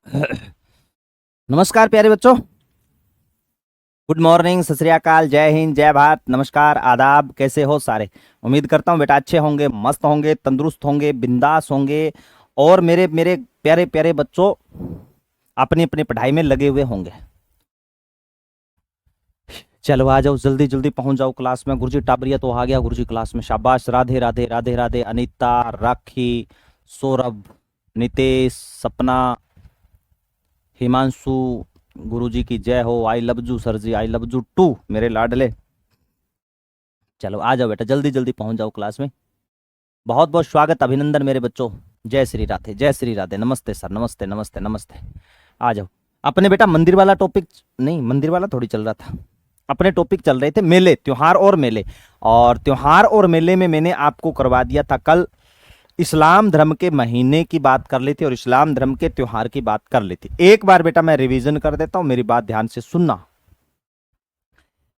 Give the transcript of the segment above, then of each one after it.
नमस्कार प्यारे बच्चों। गुड मॉर्निंग, सत श्री अकाल, जय हिंद, जय भारत, नमस्कार, आदाब। कैसे हो सारे? उम्मीद करता हूँ बेटा अच्छे होंगे, मस्त होंगे, तंदुरुस्त होंगे, बिंदास होंगे। और मेरे मेरे प्यारे प्यारे बच्चों अपनी अपनी पढ़ाई में लगे हुए होंगे। चलो आ जाओ, जल्दी जल्दी पहुंच जाओ क्लास में। गुरुजी टाबरिया तो आ गया गुरुजी क्लास में, शाबाश। राधे राधे राधे राधे। अनीता, राखी, सौरभ, नितेश, सपना, हिमांशु, गुरुजी की जय हो। I love you sir ji, I love you too मेरे लाडले। चलो आ जाओ बेटा, जल्दी जल्दी पहुंच जाओ क्लास में। बहुत बहुत स्वागत, अभिनंदन मेरे बच्चों। जय श्री राधे, जय श्री राधे। नमस्ते सर, नमस्ते नमस्ते नमस्ते। आ जाओ। अपने बेटा मंदिर वाला टॉपिक, नहीं मंदिर वाला थोड़ी चल रहा था, अपने टॉपिक चल रहे थे मेले, त्योहार और मेले। और त्योहार और मेले में मैंने आपको करवा दिया था कल इस्लाम धर्म के महीने की बात कर ली थी और इस्लाम धर्म के त्योहार की बात कर ली थी। एक बार बेटा मैं रिवीजन कर देता हूं, मेरी बात ध्यान से सुनना।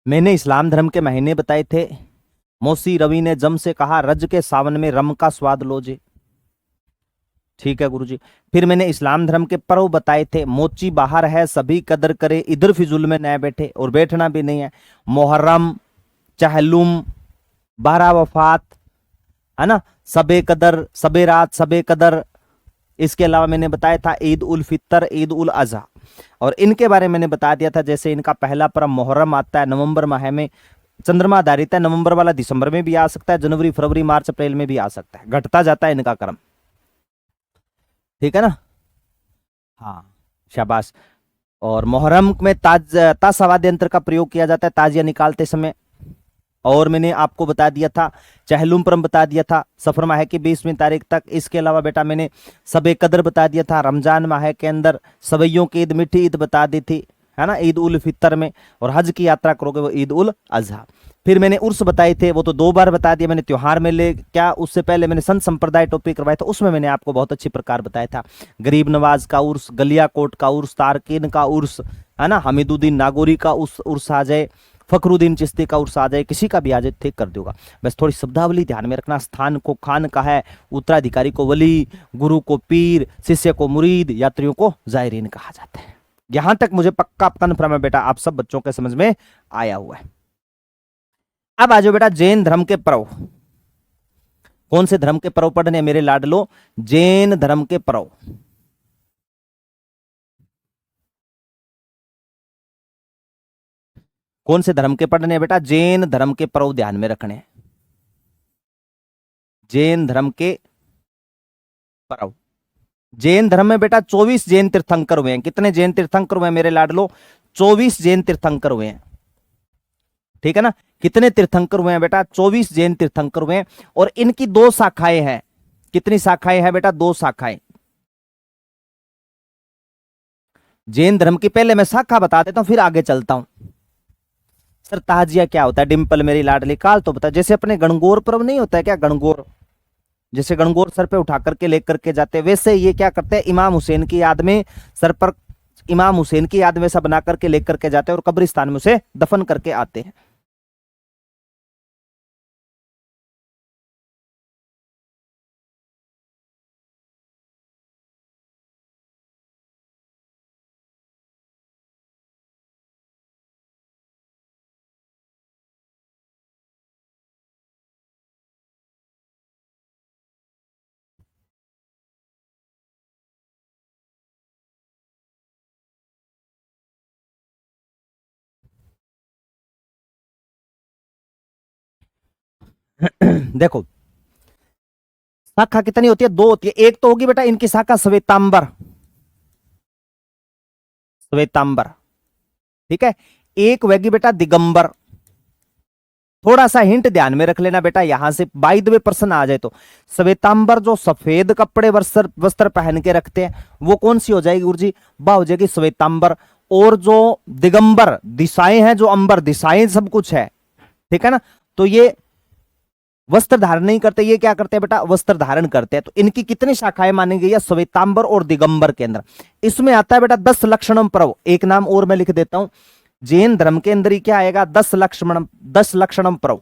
मैंने इस्लाम धर्म के महीने बताए थे। मौसी रवि ने जम से कहा, रज के सावन में रम का स्वाद लो जे। ठीक है गुरुजी। फिर मैंने इस्लाम धर्म के पर्व बताए थे। मोची बाहर है, सभी कदर करे, इधर फिजुल में न बैठे, और बैठना भी नहीं है। मोहर्रम, चहलुम, बारह वफात, है ना, सबे कदर, सबे रात, सबे कदर। इसके अलावा मैंने बताया था ईद उल फितर, ईद उल अजहा। और इनके बारे में मैंने बता दिया था, जैसे इनका पहला पर्व मुहर्रम आता है नवंबर माह में, चंद्रमा आधारित है। नवंबर वाला दिसंबर में भी आ सकता है, जनवरी फरवरी मार्च अप्रैल में भी आ सकता है, घटता जाता है इनका क्रम। ठीक है ना? हाँ, शाबाश। और मुहर्रम में ताश वाद्य यंत्र का प्रयोग किया जाता है ताजिया निकालते समय। और मैंने आपको बता दिया था चहलुम परम बता दिया था सफर माह की 20वीं तारीख तक। इसके अलावा बेटा मैंने सबे कदर बता दिया था, रमजान माह के अंदर सवैयों की ईद, मीठी ईद बता दी थी, है ना, ईद उल फितर में। और हज की यात्रा करोगे वो ईद उल अजहा। फिर मैंने उर्स बताए थे, वो तो 2 बार बता दिया मैंने। त्योहार मेले क्या, उससे पहले मैंने संत संप्रदाय टॉपिक करवाया था, उसमें मैंने आपको बहुत अच्छी प्रकार बताया था। गरीब नवाज का उर्स, गलियाकोट का उर्स, तारकीन का उर्स, है ना, हमीदुद्दीन नागौरी का उर्स आ जाए, फखरुद्दीन चिश्ती का उर्स आ जाए, किसी का भी आ जाए, ठीक कर दूंगा। बस थोड़ी शब्दावली ध्यान में रखना। स्थान को खान का है, उत्तराधिकारी को वली, गुरु को पीर, शिष्य को मुरीद, यात्रियों को जायरीन कहा जाता है। यहां तक मुझे पक्का कन्फर्म है बेटा, आप सब बच्चों के समझ में आया हुआ है। अब आ जाओ बेटा जैन धर्म के पर्व। कौन से धर्म के पर्व पढ़ने मेरे लाडलो? जैन धर्म के पर्व। कौन से धर्म के पढ़ने बेटा? जैन धर्म के पर्व ध्यान में रखने। जैन धर्म के पर्व। जैन धर्म में बेटा 24 जैन तीर्थंकर हुए हैं। कितने जैन तीर्थंकर हुए हैं मेरे लाडलो? 24 जैन तीर्थंकर हुए हैं। ठीक है ना? कितने तीर्थंकर हुए हैं बेटा? 24 जैन तीर्थंकर हुए हैं। और इनकी 2 शाखाएं हैं। कितनी शाखाएं हैं बेटा? 2 शाखाएं। जैन धर्म की पहले मैं शाखा बता देता हूं, फिर आगे चलता हूं। सर ताजिया क्या होता है? डिंपल मेरी लाडली काल तो बता। जैसे अपने गणगौर पर्व नहीं होता है क्या, गणगौर, जैसे गणगौर सर पे उठा करके लेकर के जाते हैं, वैसे ये क्या करते हैं, इमाम हुसैन की याद में सर पर, इमाम हुसैन की याद में सब बना करके लेकर के जाते हैं और कब्रिस्तान में उसे दफन करके आते हैं। देखो, शाखा कितनी होती है? 2 होती है। एक तो होगी बेटा इनकी शाखा श्वेतांबर, श्वेतांबर, ठीक है। एक होगी बेटा दिगंबर। थोड़ा सा हिंट ध्यान में रख लेना बेटा, यहां से बाय द वे प्रश्न आ जाए तो। श्वेतांबर जो सफेद कपड़े वस्त्र वस्त्र पहन के रखते हैं, वो कौन सी हो जाएगी गुरुजी? वह हो जाएगी श्वेतांबर। और जो दिगंबर, दिशाएं हैं, जो अंबर दिशाएं सब कुछ है, ठीक है ना, तो ये वस्त्र धारण नहीं करते। ये क्या करते हैं बेटा? वस्त्र धारण करते हैं। तो इनकी कितनी शाखाएं मानी गई है? श्वेतांबर और दिगंबर के अंदर। इसमें आता है बेटा 10 लक्षणम पर्व। एक नाम और मैं लिख देता हूं, जैन धर्म के अंदर ही क्या आएगा? 10 लक्षणम पर्व।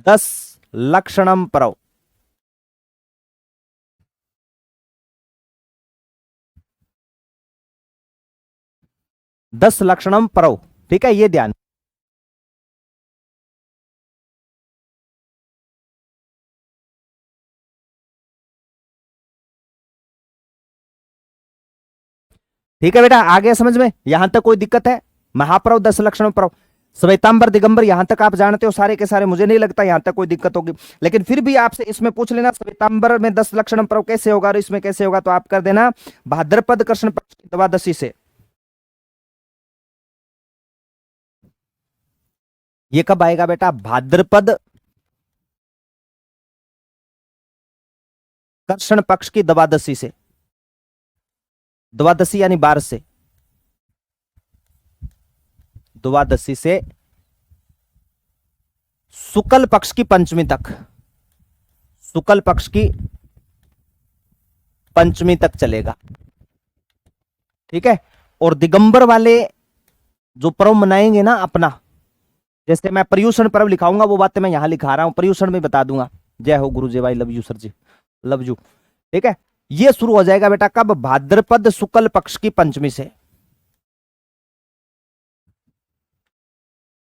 10 लक्षणम पर्व। 10 लक्षणम परौ, ठीक है, ये ध्यान। ठीक है बेटा, आ गया समझ में, यहां तक कोई दिक्कत है? महापरव 10 लक्षण परव, श्वेतांबर दिगंबर, यहां तक आप जानते हो सारे के सारे, मुझे नहीं लगता यहां तक कोई दिक्कत होगी। लेकिन फिर भी आपसे इसमें पूछ लेना श्वेतांबर में 10 लक्षण परव कैसे होगा और इसमें कैसे होगा, तो आप कर देना भाद्रपद कृष्ण पक्ष की द्वादशी से। ये कब आएगा बेटा? भाद्रपद कृष्ण पक्ष की द्वादशी से, द्वादशी यानी 12 से, द्वादशी से शुक्ल पक्ष की पंचमी तक, शुक्ल पक्ष की पंचमी तक चलेगा, ठीक है। और दिगंबर वाले जो पर्व मनाएंगे ना अपना, जैसे मैं पर्यूषण पर्व लिखाऊंगा वो बातें मैं यहां लिखा रहा हूं, पर्यूषण में बता दूंगा। जय हो गुरु जी, भाई love you sir ji, love you. ठीक है, ये शुरू हो जाएगा बेटा कब? भाद्रपद शुक्ल पक्ष की पंचमी से,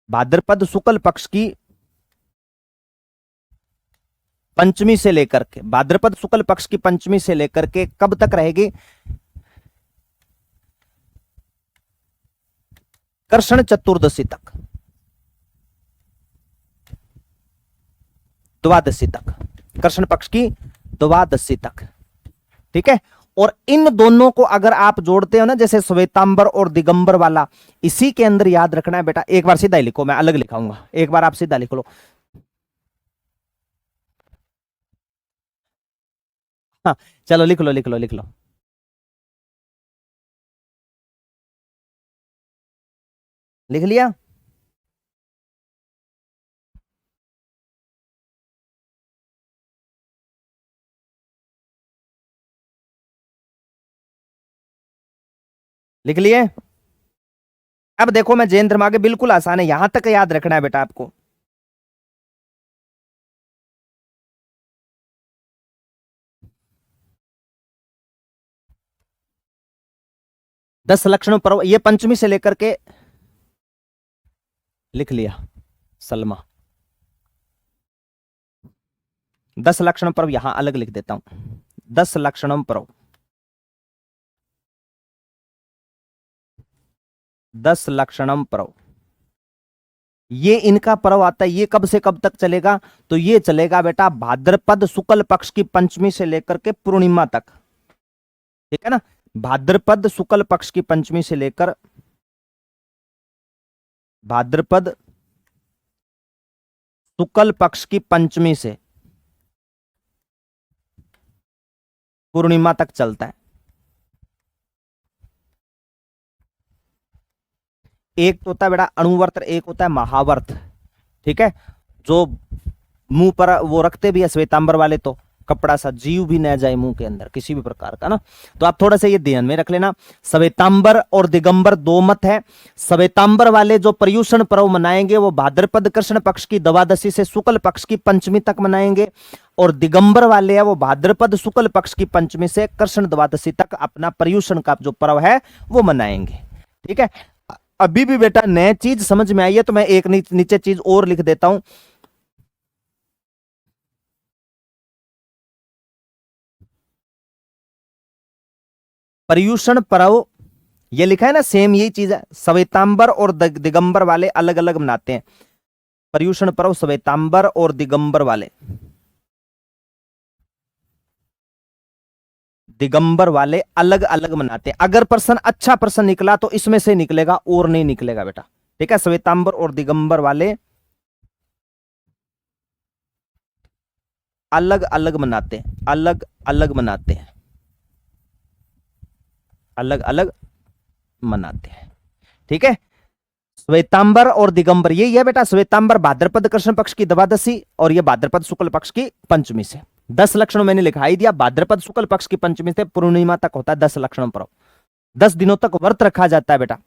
भाद्रपद शुक्ल पक्ष की पंचमी से लेकर के, भाद्रपद शुक्ल पक्ष की पंचमी से लेकर के कब तक रहेगी? कृष्ण चतुर्दशी तक, द्वादशी तक, कृष्ण पक्ष की द्वादशी तक, ठीक है। और इन दोनों को अगर आप जोड़ते हो ना, जैसे श्वेतांबर और दिगंबर वाला, इसी के अंदर याद रखना है बेटा, एक बार सीधा ही लिखो, मैं अलग लिखाऊंगा, एक बार आप सीधा लिख लो। हाँ, चलो लिख लो लिख लो लिख लो। लिख लिया? लिख लिए? अब देखो, मैं जैन धर्म आगे बिल्कुल आसान है, यहां तक याद रखना है बेटा आपको। दस लक्षणों पर्व, ये पंचमी से लेकर के, लिख लिया सलमा। 10 लक्षण पर्व यहां अलग लिख देता हूं, 10 लक्षणम पर्व, 10 लक्षणम पर्व, ये इनका पर्व आता है, ये कब से कब तक चलेगा? तो ये चलेगा बेटा भाद्रपद शुक्ल पक्ष की पंचमी से लेकर के पूर्णिमा तक, ठीक है ना। भाद्रपद शुक्ल पक्ष की पंचमी से लेकर भाद्रपद शुक्ल पक्ष की पंचमी से पूर्णिमा तक चलता है। एक तो होता है बेटा अणुवर्त, एक होता है महावर्त, ठीक है। जो मुंह पर वो रखते भी है श्वेतांबर वाले, तो कपड़ा सा जीव भी न जाए मुंह के अंदर किसी भी प्रकार का ना, तो आप थोड़ा सा ये ध्यान में रख लेना। श्वेतांबर और दिगंबर दो मत है। श्वेतांबर वाले जो पर्यूषण पर्व मनाएंगे वो भाद्रपद कृष्ण पक्ष की द्वादशी से शुक्ल पक्ष की पंचमी तक मनाएंगे, और दिगंबर वाले है वो भाद्रपद शुक्ल पक्ष की पंचमी से कृष्ण द्वादशी तक अपना पर्यूषण का जो पर्व है वो मनाएंगे, ठीक है। अभी भी बेटा नए चीज समझ में आई है तो मैं एक नीचे चीज और लिख देता हूं। पर्यूषण पर्व ये लिखा है ना, सेम यही चीज है। श्वेतांबर और दिगंबर वाले अलग अलग मनाते हैं, पर्यूषण पर्व श्वेतांबर और दिगंबर वाले, दिगंबर वाले अलग अलग मनाते हैं। अगर पर्सन अच्छा पर्सन निकला तो इसमें से निकलेगा और नहीं निकलेगा बेटा, ठीक है। श्वेतांबर और दिगंबर वाले अलग अलग मनाते हैं, अलग अलग मनाते हैं, अलग अलग मनाते हैं, ठीक है। श्वेतांबर और दिगंबर यही है बेटा, श्वेतांबर भाद्रपद कृष्ण पक्ष की द्वादशी और ये भाद्रपद शुक्ल पक्ष की पंचमी से। 10 लक्षण मैंने लिखा ही दिया, भाद्रपद शुक्ल पक्ष की पंचमी से पूर्णिमा तक होता है 10 लक्षण पर्व, 10 दिनों तक व्रत रखा जाता है बेटा।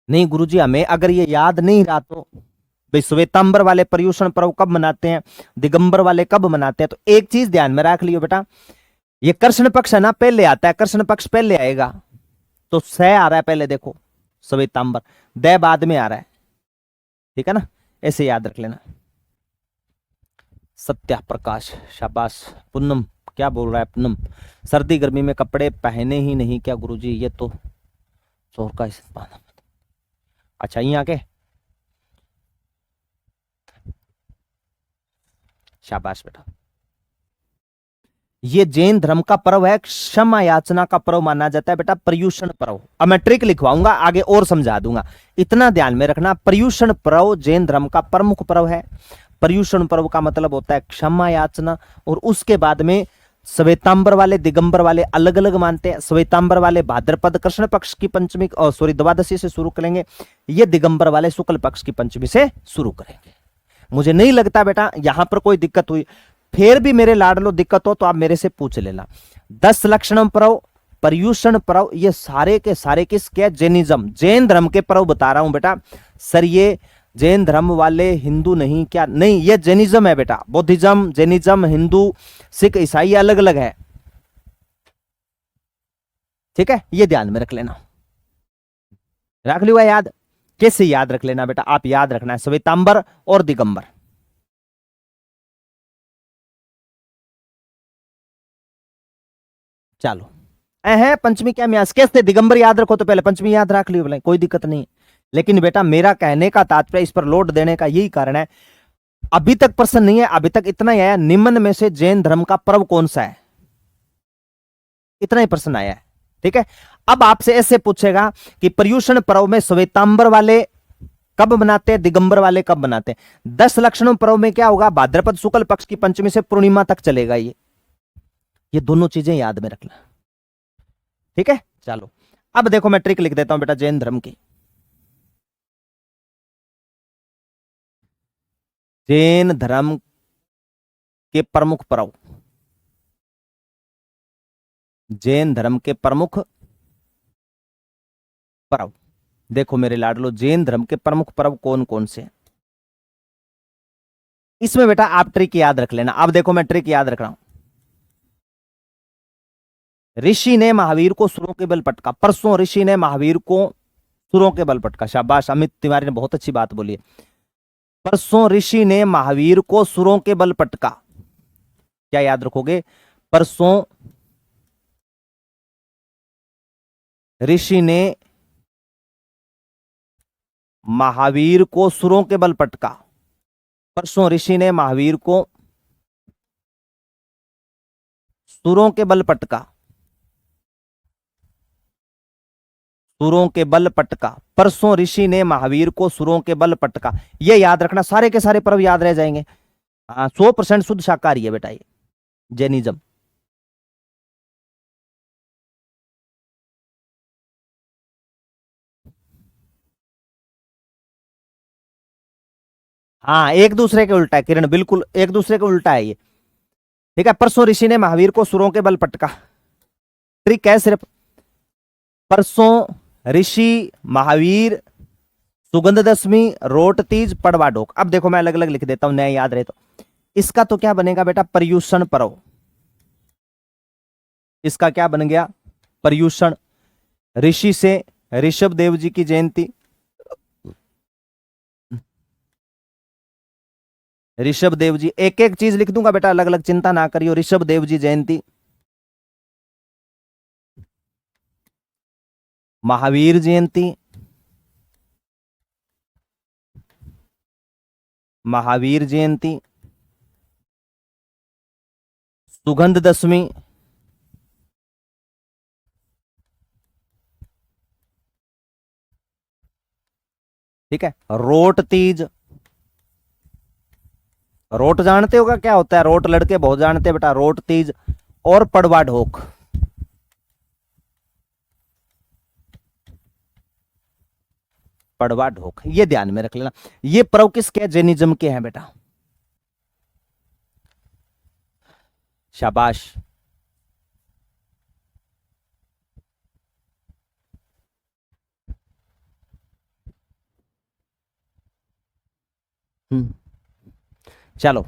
नहीं गुरुजी, हमें अगर ये याद नहीं रहा तो भाई श्वेतांबर वाले पर्युषण पर्व कब मनाते हैं, दिगंबर वाले कब मनाते हैं। तो एक चीज ध्यान में रख लियो बेटा, ये कृष्ण पक्ष है ना, पहले आता है, कृष्ण पक्ष पहले आएगा, तो स आ रहा है पहले, देखो श्वेतांबर, दय बाद में आ रहा है, ठीक है ना, ऐसे याद रख लेना। सत्या प्रकाश, शाबाश। पूनम क्या बोल रहा है, पूनम सर्दी गर्मी में कपड़े पहने ही नहीं क्या गुरुजी, ये तो जोर का इस्तेमाल। अच्छा यहाँ के, शाबाश बेटा। ये जैन धर्म का पर्व है, क्षमा याचना का पर्व माना जाता है बेटा, पर्युषण पर्व। अब मैं ट्रिक लिखवाऊंगा आगे और समझा दूंगा, इतना ध्यान में रखना। पर्युषण पर्व जैन धर्म का प्रमुख पर्व है। पर्युषण पर्व का मतलब होता है क्षमा याचना, और उसके बाद में श्वेतांबर वाले दिगंबर वाले अलग अलग मानते हैं। श्वेतांबर वाले भाद्रपद कृष्ण पक्ष की पंचमी सॉरी द्वादशी से शुरू करेंगे, ये दिगंबर वाले शुक्ल पक्ष की पंचमी से शुरू करेंगे। मुझे नहीं लगता बेटा यहां पर कोई दिक्कत हुई, फिर भी मेरे लाडलो दिक्कत हो तो आप मेरे से पूछ लेना। 10 लक्षणम पर्व, पर्युषण पर्व, ये सारे के सारे किसके, जैनिज्म, जैन धर्म के पर्व बता रहा हूं बेटा सर। ये जैन धर्म वाले हिंदू नहीं क्या, नहीं ये जैनिज्म है बेटा, बौद्धिज्म जैनिज्म हिंदू सिख ईसाई अलग अलग है, ठीक है, ये ध्यान में रख लेना। रख लिया याद, कैसे याद रख लेना बेटा, आप याद रखना है श्वेतांबर और दिगंबर। चलो है पंचमी क्या म्यास, कैसे दिगंबर याद रखो तो पहले पंचमी याद रख लियो, बोले कोई दिक्कत नहीं। लेकिन बेटा मेरा कहने का तात्पर्य, इस पर लोड देने का यही कारण है, अभी तक प्रश्न नहीं है, अभी तक इतना ही आया, निम्न में से जैन धर्म का पर्व कौन सा है, इतना ही प्रश्न आया है, ठीक है। अब आपसे ऐसे पूछेगा कि पर्युषण पर्व में श्वेतांबर वाले कब मनाते हैं, दिगंबर वाले कब मनाते हैं। 10 लक्षणों पर्व में क्या होगा, भाद्रपद शुक्ल पक्ष की पंचमी से पूर्णिमा तक चलेगा, ये दोनों चीजें याद में रखना, ठीक है। चलो अब देखो मैं ट्रिक लिख देता हूं बेटा जैन धर्म की। जैन धर्म के प्रमुख पर्व, जैन धर्म के प्रमुख पर्व, देखो मेरे लाडलो जैन धर्म के प्रमुख पर्व कौन कौन से हैं। इसमें बेटा आप ट्रिक याद रख लेना। अब देखो मैं ट्रिक याद रख रहा हूं। ऋषि ने महावीर को सुरों के बल पटका, परसों ऋषि ने महावीर को सुरों के बल पटका, शाबाश अमित तिवारी ने बहुत अच्छी बात बोली है। परसों ऋषि ने महावीर को सुरों के बल पटका, क्या याद रखोगे, परसों ऋषि ने महावीर को सुरों के बल पटका, परसों ऋषि ने महावीर को सुरों के बल पटका, सुरों के बल पटका, परसों ऋषि ने महावीर को सुरों के बल पटका, ये याद रखना, सारे के सारे पर्व याद रह जाएंगे। 100% शुद्ध शाकाहारी है बेटा ये जैनिज्म। हाँ एक दूसरे के उल्टा है किरण, बिल्कुल एक दूसरे के उल्टा है ये, ठीक है। परसों ऋषि ने महावीर को सुरों के बल पटका, ट्रिक है सिर्फ, परसों ऋषि महावीर सुगंध दशमी रोट तीज पड़वा ढोक। अब देखो मैं अलग अलग लिख देता हूं, नया याद रहे तो। इसका तो क्या बनेगा बेटा, पर्युषण पर्व, इसका क्या बन गया, पर्युषण। ऋषि से ऋषभ देव जी की जयंती, ऋषभ देव जी, एक एक चीज लिख दूंगा बेटा अलग अलग, चिंता ना करियो। ऋषभ देव जी जयंती, महावीर जयंती, महावीर जयंती, सुगंध दशमी, ठीक है, रोट तीज, रोट जानते होगा क्या होता है, रोट लड़के बहुत जानते हैं बेटा, रोट तीज, और पड़वा ढोक, पड़वा ढोक, ये ध्यान में रख लेना। ये पर्व किसके हैं, जैनिज्म के हैं बेटा, शाबाश। चलो,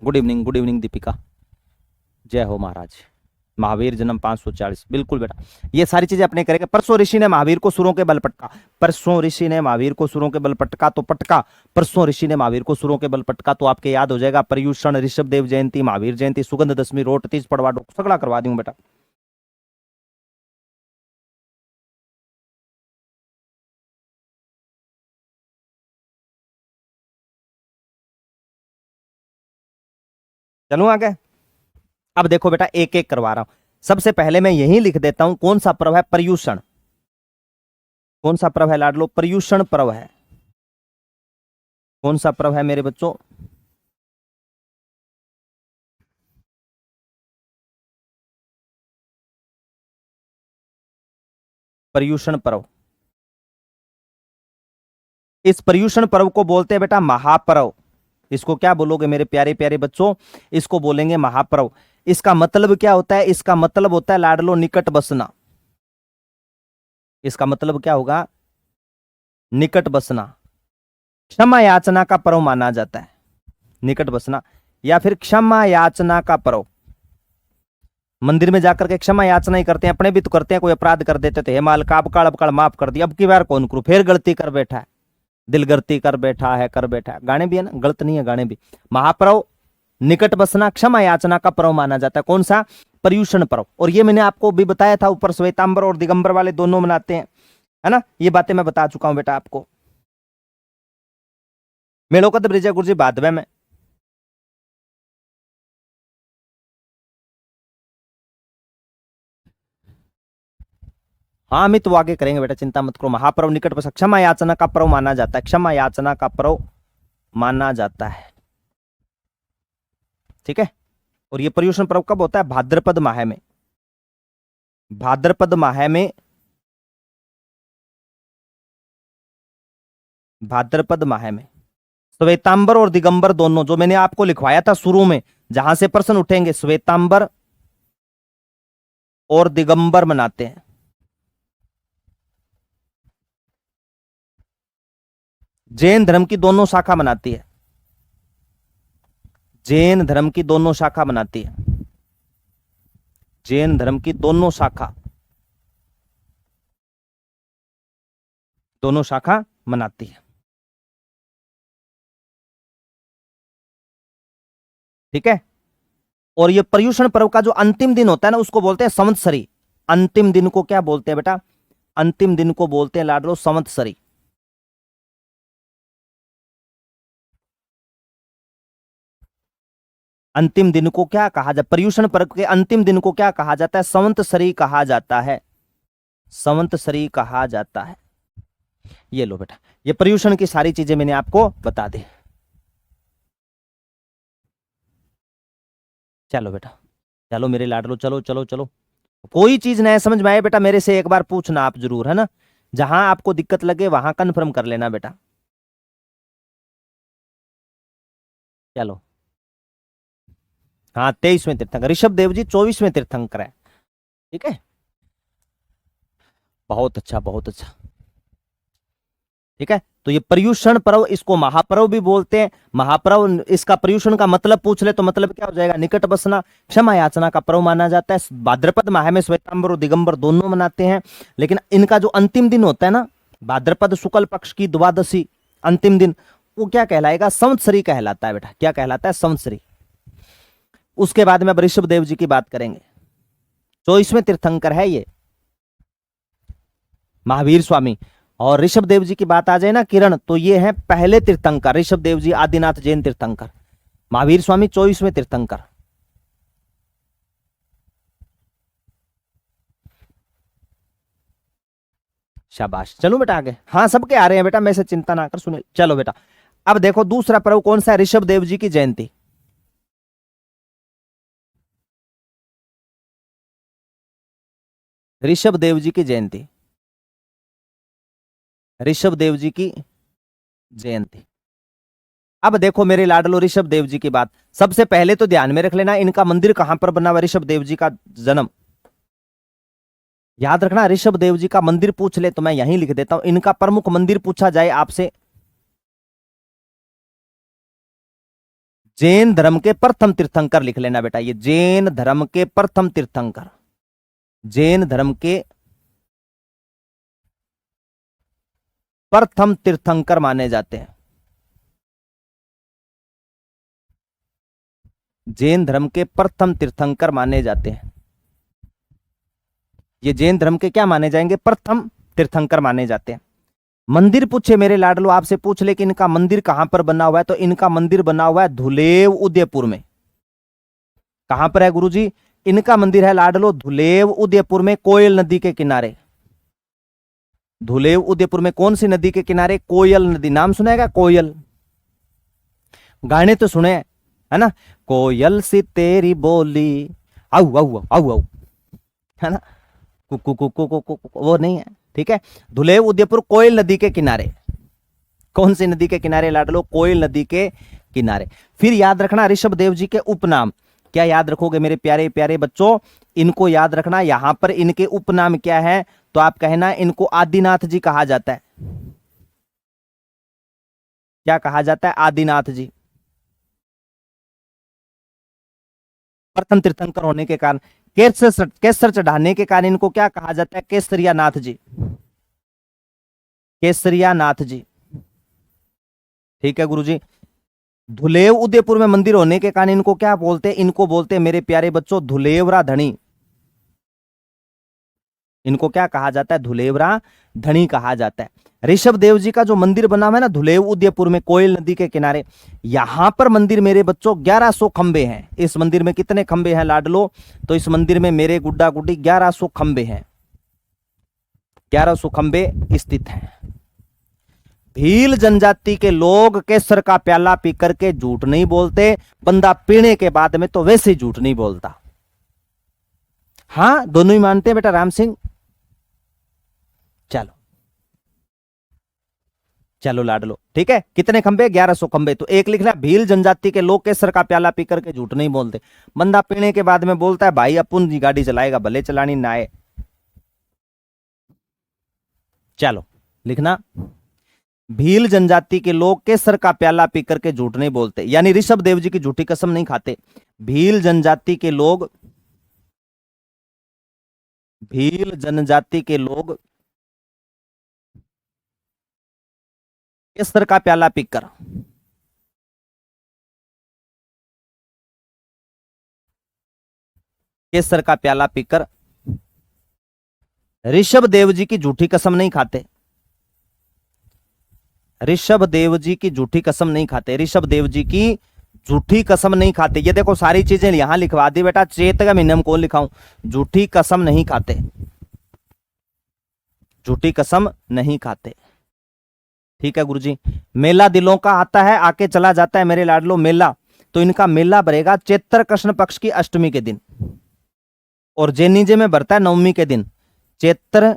गुड इवनिंग दीपिका, जय हो महाराज। महावीर जन्म 540, बिल्कुल बेटा, ये सारी चीजें अपने करेंगे। परसों ऋषि ने महावीर को सुरों के बल पटका, परसों ऋषि ने महावीर को सुरों के बल पटका तो पटका, परसों ऋषि ने महावीर को सुरों के बल पटका तो आपके याद हो जाएगा। पर्युषण, ऋषभ देव जयंती, महावीर जयंती, सुगंध दशमी, रोट तीज, पड़वा डोक, सगड़ा करवा दूं बेटा। चलूं आगे। अब देखो बेटा, एक एक करवा रहा हूं। सबसे पहले मैं यही लिख देता हूं, कौन सा पर्व है? पर्युषण। कौन सा पर्व है लाडलो? पर्युषण पर्व है। कौन सा पर्व है मेरे बच्चों? पर्युषण पर्व। इस पर्युषण पर्व को बोलते हैं बेटा महापर्व। इसको क्या बोलोगे मेरे प्यारे प्यारे बच्चों? इसको बोलेंगे महापर्व। इसका मतलब क्या होता है? इसका मतलब होता है लाडलो निकट बसना। इसका मतलब क्या होगा? निकट बसना। क्षमा याचना का पर्व माना जाता है निकट बसना, या फिर क्षमा याचना का पर्व। मंदिर में जाकर के क्षमा याचना ही करते हैं, अपने भी तो करते हैं। कोई अपराध कर देते थे, हे मालिक अबकाल अबकाल माफ कर दिया, अब की बार कौन करूं, फिर गलती कर बैठा है, दिल गलती कर बैठा है, कर बैठा है। गाने भी है ना, गलत नहीं है गाने भी। महापर्व, निकट बसना, क्षमा याचना का पर्व माना जाता है। कौन सा? पर्युषण पर्व। और ये मैंने आपको भी बताया था, ऊपर श्वेतांबर और दिगंबर वाले दोनों मनाते हैं, है ना। ये बातें मैं बता चुका हूं बेटा आपको। मेड़ो कद ब्रिजा गुरुजी बाधवे में। हाँ अमित, वो आगे करेंगे बेटा, चिंता मत करो। महापर्व, निकट बसना, क्षमा याचना का पर्व माना जाता है। क्षमा याचना का पर्व माना जाता है, ठीक है। और ये पर्युषण पर्व कब होता है? भाद्रपद माह में। भाद्रपद माह में, भाद्रपद माह में श्वेतांबर और दिगंबर दोनों, जो मैंने आपको लिखवाया था शुरू में, जहां से प्रश्न उठेंगे, श्वेतांबर और दिगंबर मनाते हैं। जैन धर्म की दोनों शाखा मनाती है। जैन धर्म की दोनों शाखा मनाती है। जैन धर्म की दोनों शाखा, दोनों शाखा मनाती है, ठीक है। और ये पर्युषण पर्व का जो अंतिम दिन होता है ना, उसको बोलते हैं संवत्सरी। अंतिम दिन को क्या बोलते हैं बेटा? अंतिम दिन को बोलते हैं लाडलो संवत्सरी। अंतिम दिन को क्या कहा जाता है? पर्युषण पर्व के अंतिम दिन को क्या कहा जाता है? संवत्सरी कहा जाता है। संवत्सरी कहा जाता है। ये लो बेटा, ये पर्युषण की सारी चीजें मैंने आपको बता दी। चलो बेटा, चलो मेरे लाडलो, चलो चलो चलो। कोई चीज नया समझ में आए बेटा, मेरे से एक बार पूछना आप जरूर, है ना। जहां आपको दिक्कत लगे वहां कंफर्म कर लेना बेटा। चलो, हाँ 23वें तीर्थंकर ऋषभ देव जी, 24वें तीर्थंकर है, ठीक है। बहुत अच्छा, बहुत अच्छा, ठीक है। तो ये पर्युषण पर्व, इसको महापर्व भी बोलते हैं। महापर्व, इसका पर्युषण का मतलब पूछ ले तो मतलब क्या हो जाएगा? निकट बसना, क्षमा याचना का पर्व माना जाता है। भाद्रपद माह में श्वेतांबर और दिगंबर दोनों मनाते हैं, लेकिन इनका जो अंतिम दिन होता है ना, भाद्रपद शुक्ल पक्ष की द्वादशी, अंतिम दिन, वो क्या कहलाएगा? संवत्सरी कहलाता है बेटा। क्या कहलाता है? संवत्सरी। उसके बाद में अब ऋषभ देव जी की बात करेंगे। 24वें तीर्थंकर है ये महावीर स्वामी। और ऋषभ देव जी की बात आ जाए ना किरण, तो ये है पहले तीर्थंकर। ऋषभ देव जी आदिनाथ जैन तीर्थंकर, महावीर स्वामी 24वें तीर्थंकर। शाबाश। चलो बेटा आगे, हाँ सबके आ रहे हैं बेटा, मैं से चिंता ना कर, सुने। चलो बेटा, अब देखो दूसरा पर्व कौन सा है? ऋषभ देव जी की जयंती। ऋषभ देव जी की जयंती, ऋषभ देव जी की जयंती। अब देखो मेरे लाडलो, ऋषभ देव जी की बात सबसे पहले तो ध्यान में रख लेना, इनका मंदिर कहां पर बना हुआ? ऋषभ देव जी का जन्म, याद रखना। ऋषभ देव जी का मंदिर पूछ ले तो मैं यहीं लिख देता हूं। इनका प्रमुख मंदिर पूछा जाए आपसे, जैन धर्म के प्रथम तीर्थंकर लिख लेना बेटा, ये जैन धर्म के प्रथम तीर्थंकर, जैन धर्म के प्रथम तीर्थंकर माने जाते हैं, जैन धर्म के प्रथम तीर्थंकर माने जाते हैं। ये जैन धर्म के क्या माने जाएंगे? प्रथम तीर्थंकर माने जाते हैं। मंदिर पूछे मेरे लाडलो, आपसे पूछ ले कि इनका मंदिर कहां पर बना हुआ है, तो इनका मंदिर बना हुआ है धुलेव उदयपुर में। कहां पर है गुरुजी? इनका मंदिर है लाडलो धुलेव उदयपुर में, कोयल नदी के किनारे। धुलेव उदयपुर में कौन सी नदी के किनारे? कोयल नदी। नाम सुना है क्या? कोयल। गाने तो सुने है ना, कोयल सी तेरी बोली, आऊ आऊ आऊ आऊ, है ना, कुकु कुकु कुकु, वो नहीं है, ठीक है। धुलेव उदयपुर कोयल नदी के किनारे। कौन सी नदी के किनारे लाडलो? कोयल नदी के किनारे। फिर याद रखना ऋषभ देव जी के उपनाम। क्या याद रखोगे मेरे प्यारे प्यारे बच्चों? इनको याद रखना, यहां पर इनके उपनाम क्या है, तो आप कहना इनको आदिनाथ जी कहा जाता है। क्या कहा जाता है? आदिनाथ जी। प्रथम तीर्थंकर होने के कारण, केसर चढ़ाने के कारण इनको क्या कहा जाता है? केसरिया नाथ जी, केसरिया नाथ जी, ठीक है गुरुजी। धुलेव उदयपुर में मंदिर होने के कारण इनको क्या बोलते हैं? इनको बोलते हैं मेरे प्यारे बच्चों धुलेवरा धनी। इनको क्या कहा जाता है? धुलेवरा धनी कहा जाता है। ऋषभ देव जी का जो मंदिर बना हुआ है ना धुलेव उदयपुर में कोयल नदी के किनारे, यहां पर मंदिर मेरे बच्चों 1100 खंबे हैं। इस मंदिर में कितने खंबे हैं लाडलो? तो इस मंदिर में मेरे गुड्डा गुड्डी 1100 खंबे हैं, 1100 खंबे स्थित हैं। भील जनजाति के लोग केसर का प्याला पी करके झूठ नहीं बोलते, बंदा पीने के बाद में तो वैसे ही झूठ नहीं बोलता। हाँ, दोनों ही मानते हैं बेटा राम सिंह। चलो चलो लाडलो, ठीक है। कितने खंबे? 1100 खंबे। तो एक लिख रहा है भील जनजाति के लोग केसर का प्याला पी करके झूठ नहीं बोलते, बंदा पीने के बाद में बोलता है भाई अपन जी गाड़ी चलाएगा, भले चलानी ना आए। चलो लिखना, भील जनजाति के लोग केसर का प्याला पी करके झूठ नहीं बोलते, यानी ऋषभ देव जी की झूठी कसम नहीं खाते। भील जनजाति के लोग, भील जनजाति के लोग केसर का प्याला पीकर, केसर का प्याला पीकर ऋषभ देव जी की झूठी कसम नहीं खाते। ऋषभ देव जी की झूठी कसम नहीं खाते, ऋषभ देव जी की झूठी कसम नहीं खाते। ये देखो सारी चीजें यहां लिखवा दी बेटा, चेत का मिनिमम कौन लिखाऊं? झूठी कसम नहीं खाते, झूठी कसम नहीं खाते, ठीक है गुरुजी। मेला दिलों का आता है, आके चला जाता है मेरे लाडलो मेला। तो इनका मेला भरेगा चैत्र कृष्ण पक्ष की अष्टमी के दिन, और जैनिज्म में भरता है नवमी के दिन। चैत्र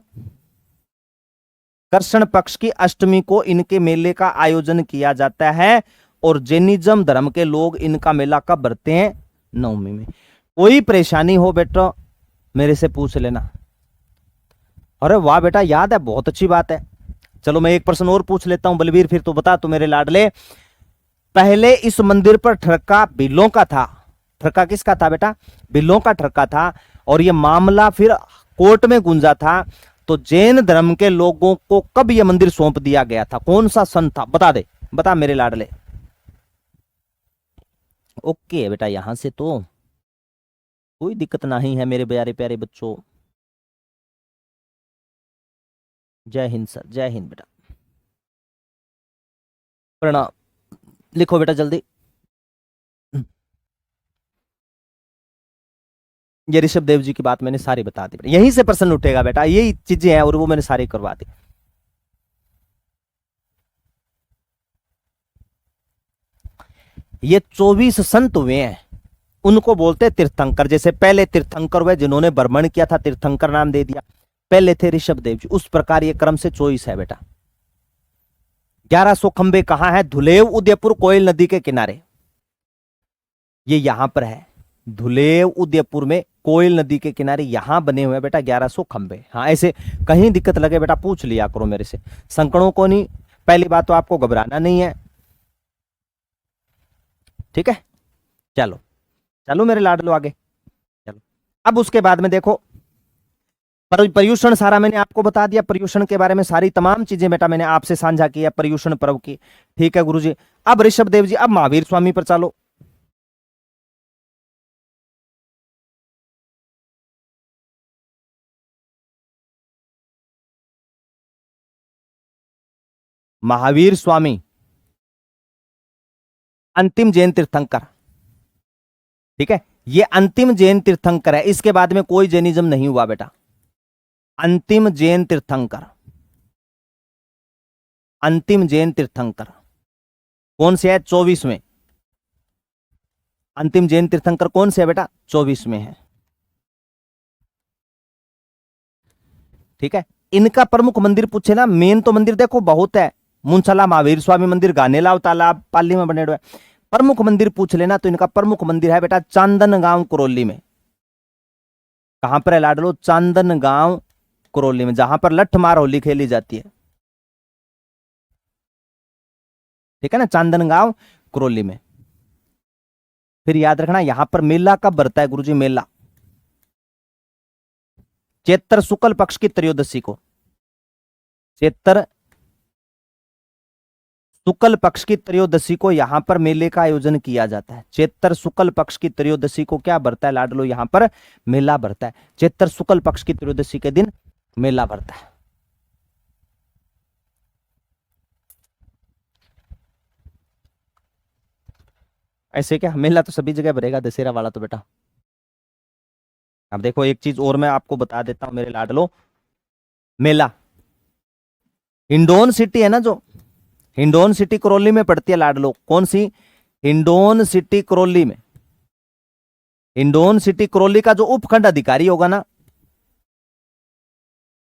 कृष्ण पक्ष की अष्टमी को इनके मेले का आयोजन किया जाता है, और जैनिज्म धर्म के लोग इनका मेला कब भरते हैं? नवमी में। कोई परेशानी हो बेटा मेरे से पूछ लेना। अरे वाह बेटा, याद है, बहुत अच्छी बात है। चलो मैं एक प्रश्न और पूछ लेता हूं बलवीर, फिर तो बता तू मेरे लाडले। पहले इस मंदिर पर ठरका भीलों का था। ठरका किसका था बेटा? भीलों का ठरका था, और यह मामला फिर कोर्ट में गूंजा था। तो जैन धर्म के लोगों को कब यह मंदिर सौंप दिया गया था? कौन सा सन था? बता दे, बता मेरे लाडले। ओके बेटा, यहां से तो कोई दिक्कत नहीं है मेरे प्यारे प्यारे बच्चों। जय हिंद सर, जय हिंद बेटा, प्रणाम। लिखो बेटा जल्दी। ये ऋषभ देव जी की बात मैंने सारी बता दी, यहीं से प्रश्न उठेगा बेटा, यही चीजें हैं और वो मैंने सारी करवा दी। ये 24 संत हुए हैं, उनको बोलते हैं तीर्थंकर। जैसे पहले तीर्थंकर हुए जिन्होंने भ्रमण किया था, तीर्थंकर नाम दे दिया, पहले थे ऋषभ देव जी। उस प्रकार ये क्रम से 24 है बेटा। 1100 खंबे कहां है? धुलेव उदयपुर कोयल नदी के किनारे, ये यहां पर है। धुलेव उदयपुर में कोयल नदी के किनारे यहां बने हुए बेटा 1100 खंबे। हाँ, ऐसे कहीं दिक्कत लगे बेटा पूछ लिया करो मेरे से, संकड़ों को नहीं। पहली बात तो आपको घबराना नहीं है, ठीक है। चलो चलो मेरे लाडलो आगे चलो। अब उसके बाद में देखो पर्यूषण सारा मैंने आपको बता दिया, पर्यूषण के बारे में सारी तमाम चीजें बेटा मैंने आपसे साझा किया पर्यूषण पर्व की। ठीक है गुरुजी। अब ऋषभ देव जी, अब महावीर स्वामी पर चलो। महावीर स्वामी अंतिम जैन तीर्थंकर। ठीक है, ये अंतिम जैन तीर्थंकर है, इसके बाद में कोई जैनिज्म नहीं हुआ बेटा। अंतिम जैन तीर्थंकर, अंतिम जैन तीर्थंकर कौन से है? 24वें। अंतिम जैन तीर्थंकर कौन से है बेटा? 24वें है। ठीक है, इनका प्रमुख मंदिर पूछे ना, मेन तो मंदिर देखो बहुत है, मुंसला महावीर स्वामी मंदिर, गानेलाव तालाब पाली में बने हुए। प्रमुख मंदिर पूछ लेना तो इनका प्रमुख मंदिर है बेटा चांदन गांव कुरोली में। कहां पर है लाडलो? चांदन गांव कुरोली में, जहां पर लठ मार होली खेली जाती है। ठीक है ना, चांदन गांव कुरोली में। फिर याद रखना यहां पर मेला कब भरता है गुरुजी? मेला चैत्र शुक्ल पक्ष की त्रयोदशी को, चैत्र शुक्ल पक्ष की त्रयोदशी को यहां पर मेले का आयोजन किया जाता है। चैत्र शुक्ल पक्ष की त्रयोदशी को क्या भरता है लाडलो? यहां पर मेला भरता है। चैत्र शुक्ल पक्ष की त्रयोदशी के दिन मेला भरता है। ऐसे क्या मेला तो सभी जगह भरेगा, दशहरा वाला तो बेटा। अब देखो एक चीज और मैं आपको बता देता हूं मेरे लाडलो, मेला हिंडोन सिटी है ना, जो हिंडोन सिटी करौली में पड़ती है लाडलो, कौन सी? हिंडोन सिटी करौली में। हिंडोन सिटी करौली का जो उपखंड अधिकारी होगा ना,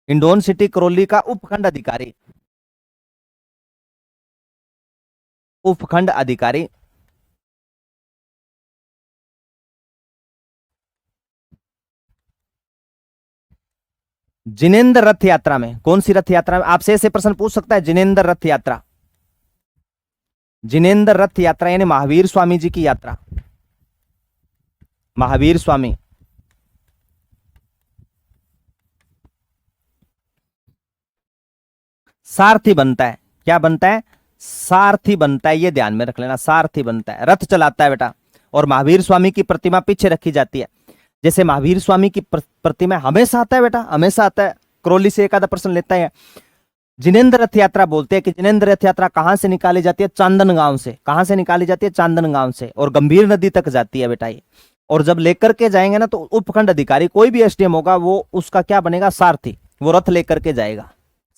हिंडोन सिटी करौली का उपखंड अधिकारी, उपखंड अधिकारी जिनेंद्र रथ यात्रा में, कौन सी रथ यात्रा में? आपसे ऐसे प्रश्न पूछ सकता है, जिनेंद्र रथ यात्रा, जिनेंद्र रथ यात्रा यानी महावीर स्वामी जी की यात्रा, महावीर स्वामी। सारथी बनता है, क्या बनता है? सारथी बनता है, ये ध्यान में रख लेना, सारथी बनता है, रथ चलाता है बेटा। और महावीर स्वामी की प्रतिमा पीछे रखी जाती है। जैसे महावीर स्वामी की प्रतिमा हमेशा आता है बेटा, हमेशा आता है, करौली से एक आधा प्रश्न लेता है। जिनेंद्र रथ यात्रा बोलते हैं कि जिनेंद्र रथ यात्रा कहां से निकाली जाती है? चांदन गांव से। कहां से निकाली जाती है? चांदन गांव से, और गंभीर नदी तक जाती है बेटा ये। और जब लेकर के जाएंगे ना तो उपखंड अधिकारी कोई भी एसडीएम होगा वो उसका क्या बनेगा? सारथी, वो रथ लेकर के जाएगा।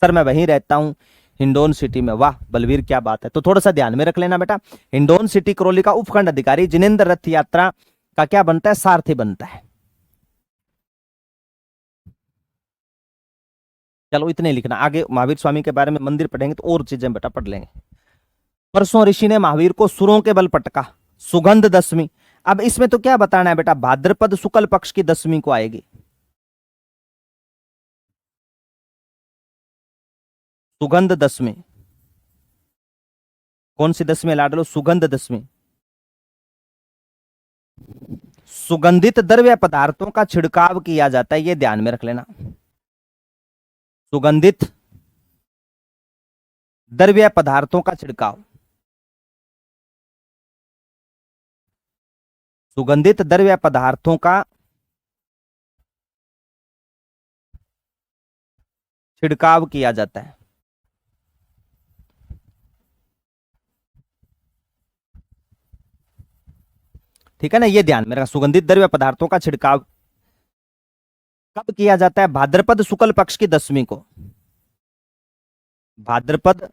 सर मैं वहीं रहता हूं हिंडोन सिटी में। वाह बलवीर क्या बात है, तो थोड़ा सा ध्यान में रख लेना बेटा, हिंडोन सिटी करौली का उपखंड अधिकारी जिनेंद्र रथ यात्रा का क्या बनता है? सारथी बनता है। चलो इतने लिखना, आगे महावीर स्वामी के बारे में मंदिर पढ़ेंगे तो और चीजें बेटा पढ़ लेंगे। परसों ऋषि ने महावीर को सुरों के बल पटका, सुगंध दशमी। अब इसमें तो क्या बताना है बेटा? भाद्रपद शुक्ल पक्ष की दशमी को आएगी सुगंध दशमी। कौन सी दशमी लाडलो? सुगंध दशमी। सुगंधित द्रव्य पदार्थों का छिड़काव किया जाता है, ये ध्यान में रख लेना। सुगंधित द्रव्य पदार्थों का छिड़काव, सुगंधित द्रव्य पदार्थों का छिड़काव किया जाता है। ठीक है ना, ये ध्यान में रखना, सुगंधित द्रव्य पदार्थों का छिड़काव कब किया जाता है? भाद्रपद शुक्ल पक्ष की दशमी को। भाद्रपद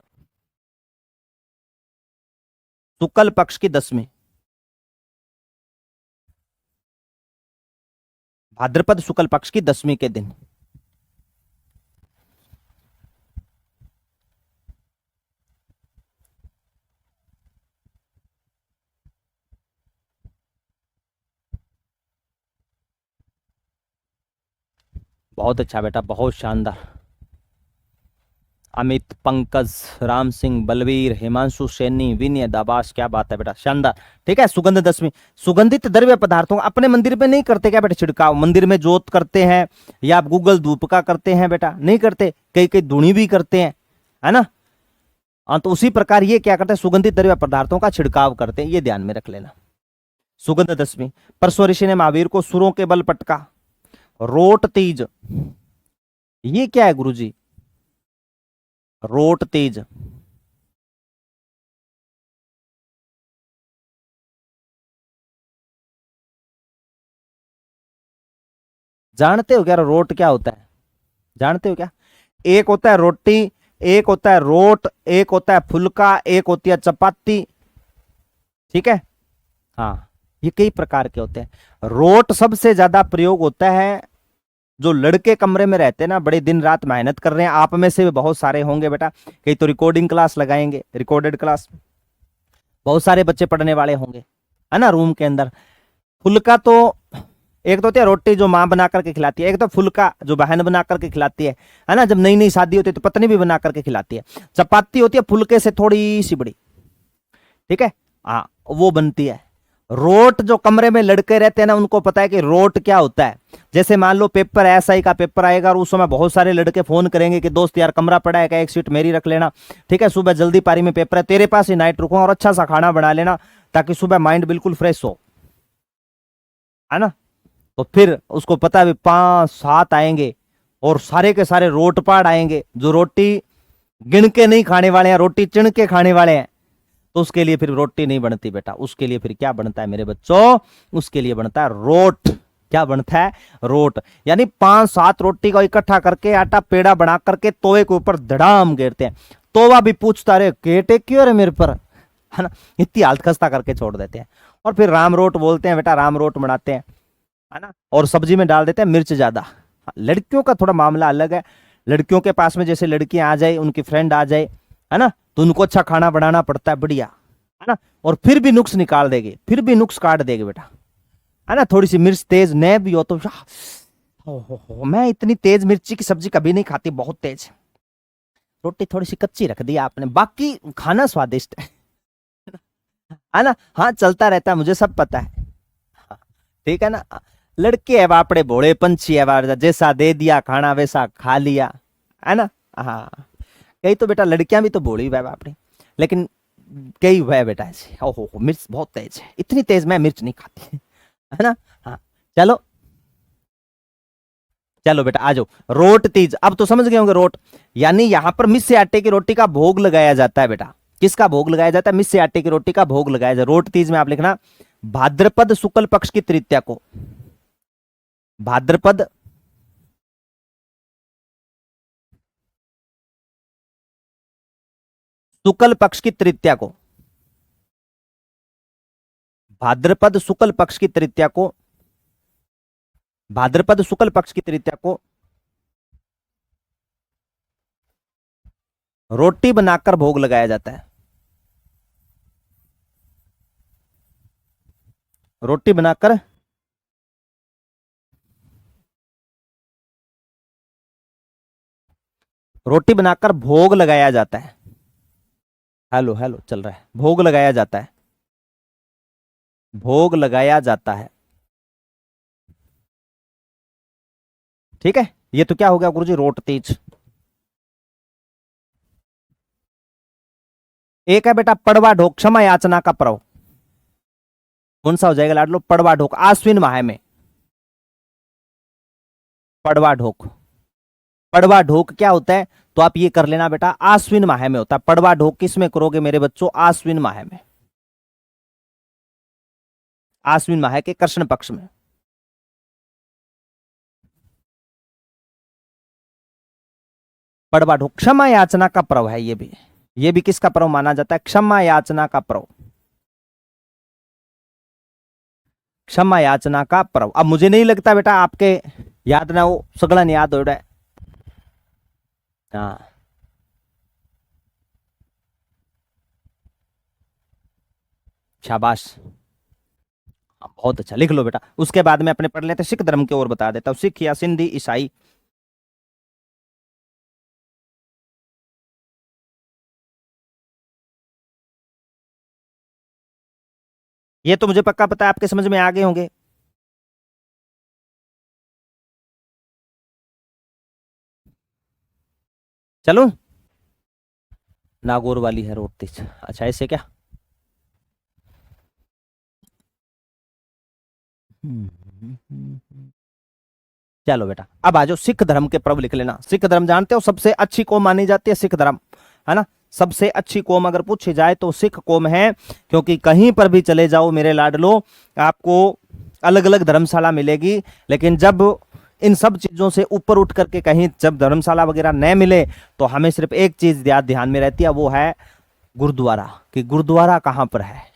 शुक्ल पक्ष की दशमी, भाद्रपद शुक्ल पक्ष की दशमी के दिन। बहुत अच्छा बेटा, बहुत शानदार। अमित, पंकज, राम सिंह, बलवीर, हिमांशु सैनी, विनय दाबास, क्या बात है बेटा, शानदार। ठीक है, सुगंध दशमी, सुगंधित द्रव्य पदार्थों का अपने मंदिर पे नहीं करते क्या बेटा छिड़काव? मंदिर में जोत करते हैं या आप गूगल धूप का करते हैं बेटा? नहीं करते, कई कई धुनी भी करते हैं, है ना। हाँ, तो उसी प्रकार ये क्या करते हैं, सुगंधित द्रव्य पदार्थों का छिड़काव करते हैं, ये ध्यान में रख लेना। सुगंध दशमी, परसों ऋषि ने महावीर को सुरों के बल पटका। रोट तीज, ये क्या है गुरुजी? रोट तीज, जानते हो क्या रोट क्या होता है? जानते हो क्या? एक होता है रोटी, एक होता है रोट, एक होता है फुल्का, एक होती है चपाती। ठीक है, हाँ, ये कई प्रकार के होते हैं। रोट सबसे ज्यादा प्रयोग होता है जो लड़के कमरे में रहते हैं ना, बड़े दिन रात मेहनत कर रहे हैं, आप में से भी बहुत सारे होंगे बेटा, कई तो रिकॉर्डिंग क्लास लगाएंगे, रिकॉर्डेड क्लास, बहुत सारे बच्चे पढ़ने वाले होंगे, है ना, रूम के अंदर। फुल्का तो एक तो होती है रोटी जो माँ बना करके खिलाती है, एक तो फुल्का जो बहन बना करके खिलाती है ना, जब नई नई शादी होती है तो पत्नी भी बना करके खिलाती है। चपाती होती है फुल्के से थोड़ी सी बड़ी, ठीक है, हाँ, वो बनती है। रोट जो कमरे में लड़के रहते हैं ना, उनको पता है कि रोट क्या होता है। जैसे मान लो पेपर एसआई का पेपर आएगा और उस समय बहुत सारे लड़के फोन करेंगे कि दोस्त यार कमरा पड़ा है क्या, एक सीट मेरी रख लेना, ठीक है, सुबह जल्दी पारी में पेपर है, तेरे पास ही नाइट रुकूंगा और अच्छा सा खाना बना लेना ताकि सुबह माइंड बिल्कुल फ्रेश हो, है ना। तो फिर उसको पता है 5-7 आएंगे और सारे के सारे रोटपाड़ आएंगे जो रोटी गिन के नहीं खाने वाले हैं, रोटी चिण के खाने वाले हैं। तो उसके लिए फिर रोटी नहीं बनती बेटा, उसके लिए फिर क्या बनता है मेरे बच्चों? उसके लिए बनता है रोट। क्या बनता है? रोट। यानी 5-7 रोटी को इकट्ठा करके आटा पेड़ा बना करके तोए के ऊपर धड़ाम घेरते हैं। तोवा भी पूछता रहे केटे क्यों रे मेरे पर, है ना, इतनी हालत खस्ता करके छोड़ देते हैं। और फिर राम रोट बोलते हैं बेटा, राम रोट बनाते हैं, है ना, और सब्जी में डाल देते हैं मिर्च ज्यादा। लड़कियों का थोड़ा मामला अलग है, लड़कियों के पास में जैसे लड़कियां आ जाए, उनकी फ्रेंड आ जाए, है ना, तो उनको अच्छा खाना बनाना पड़ता है, बढ़िया, है ना, और फिर भी नुक्स निकाल देगी, फिर भी नुक्स काट देगी बेटा, है ना। थोड़ी सी मिर्च तेज न भी हो तो मैं इतनी तेज मिर्ची की सब्जी कभी नहीं खाती, बहुत तेज। रोटी थोड़ी सी कच्ची रख दी आपने, बाकी खाना स्वादिष्ट है ना। हाँ, चलता रहता है, मुझे सब पता है, ठीक है ना। लड़के है बापड़े भोले पंछी है बार, जैसा दे दिया खाना वैसा खा लिया, है ना। हाँ, कई तो बेटा लड़कियां भी तो भोली है बापड़ी, लेकिन कई है बेटा ऐसे, ओहो मिर्च बहुत तेज है, इतनी तेज मैं मिर्च नहीं खाती, है ना। हाँ, चलो चलो बेटा आ जाओ। रोट तीज, अब तो समझ गए होंगे रोट, यानी यहां पर मिस्से आटे की रोटी का भोग लगाया जाता है बेटा। किसका भोग लगाया जाता है? मिस्से आटे की रोटी का भोग लगाया जाता है। रोट तीज में आप लिखना भाद्रपद शुक्ल पक्ष की तृतीया को, भाद्रपद शुक्ल पक्ष की तृतीया को, भाद्रपद शुक्ल पक्ष की तृतीया को, भाद्रपद शुक्ल पक्ष की तृतीया को रोटी बनाकर भोग लगाया जाता है। रोटी बनाकर रोटी बनाकर भोग लगाया जाता है। हेलो हेलो चल रहा है, भोग लगाया जाता है, भोग लगाया जाता है, ठीक है। ये तो क्या हो गया गुरुजी? रोट तीज। एक है बेटा पड़वा ढोक, क्षमा याचना का पर्व। कौन सा हो जाएगा लाडलो? पड़वा ढोक, आश्विन माह में पड़वा ढोक। पड़वा ढोक क्या होता है? तो आप ये कर लेना बेटा, आश्विन माह में होता है पड़वा ढोक। किस में करोगे मेरे बच्चों? आश्विन माह में, आश्विन माह के कृष्ण पक्ष में। पड़वा ढोक क्षमा याचना का पर्व है, ये भी किसका पर्व माना जाता है? क्षमा याचना का पर्व, क्षमा याचना का पर्व। अब मुझे नहीं लगता बेटा आपके याद ना हो, सगळं याद हो रहा है। हाँ, शाबाश, हाँ, बहुत अच्छा, लिख लो बेटा। उसके बाद में अपने पढ़ लेते सिख धर्म की ओर बता देता हूँ, सिख या सिंधी ईसाई ये तो मुझे पक्का पता है आपके समझ में आ गए होंगे। चलो, नागौर वाली है रोड तेज। अच्छा ऐसे क्या? चलो बेटा, अब आ जाओ सिख धर्म के पर्व लिख लेना। सिख धर्म जानते हो सबसे अच्छी कौम मानी जाती है सिख धर्म, है ना। सबसे अच्छी कौम अगर पूछी जाए तो सिख कौम है, क्योंकि कहीं पर भी चले जाओ मेरे लाडलो, आपको अलग अलग धर्मशाला मिलेगी, लेकिन जब इन सब चीजों से ऊपर उठ करके कहीं जब धर्मशाला वगैरह न मिले तो हमें सिर्फ एक चीज ध्यान में रहती है, वो है गुरुद्वारा, कि गुरुद्वारा कहां पर है।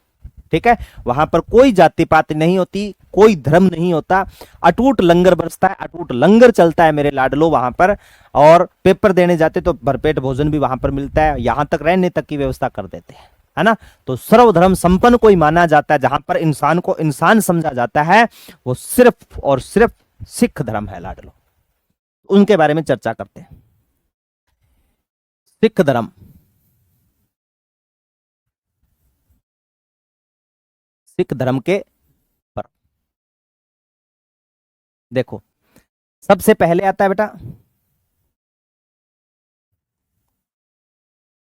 ठीक है, वहां पर कोई जाति पाति नहीं होती, कोई धर्म नहीं होता, अटूट लंगर बरसता है, अटूट लंगर चलता है मेरे लाडलो वहां पर। और पेपर देने जाते तो भरपेट भोजन भी वहां पर मिलता है, यहां तक रहने तक की व्यवस्था कर देते हैं, है ना। तो सर्वधर्म संपन्न कोई माना जाता है, जहां पर इंसान को इंसान समझा जाता है, वो सिर्फ और सिर्फ सिख धर्म है लाडलो। उनके बारे में चर्चा करते हैं। सिख धर्म, सिख धर्म के पर देखो, सबसे पहले आता है बेटा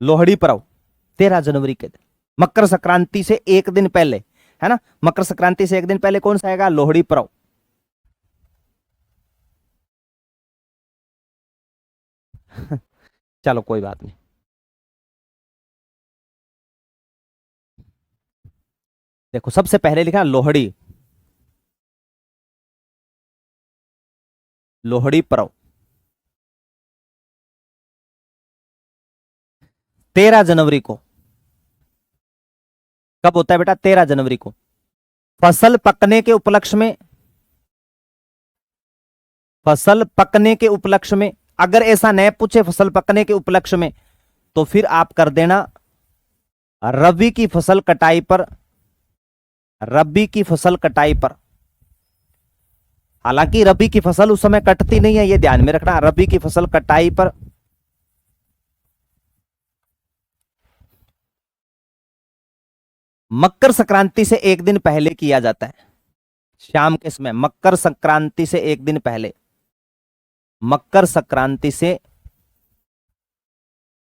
लोहड़ी पर्व, 13 जनवरी के दिन, मकर संक्रांति से एक दिन पहले, है ना। मकर संक्रांति से एक दिन पहले कौन सा आएगा? लोहड़ी पर्व। चलो कोई बात नहीं। देखो सबसे पहले लिखा लोहड़ी, लोहड़ी पर्व 13 जनवरी को। कब होता है बेटा? 13 जनवरी को। फसल पकने के उपलक्ष्य में, फसल पकने के उपलक्ष्य में, अगर ऐसा न पूछे फसल पकने के उपलक्ष्य में, तो फिर आप कर देना रबी की फसल कटाई पर, रबी की फसल कटाई पर। हालांकि रबी की फसल उस समय कटती नहीं है, ये ध्यान में रखना, रबी की फसल कटाई पर। मकर संक्रांति से एक दिन पहले किया जाता है, शाम के समय, मकर संक्रांति से एक दिन पहले, मकर संक्रांति से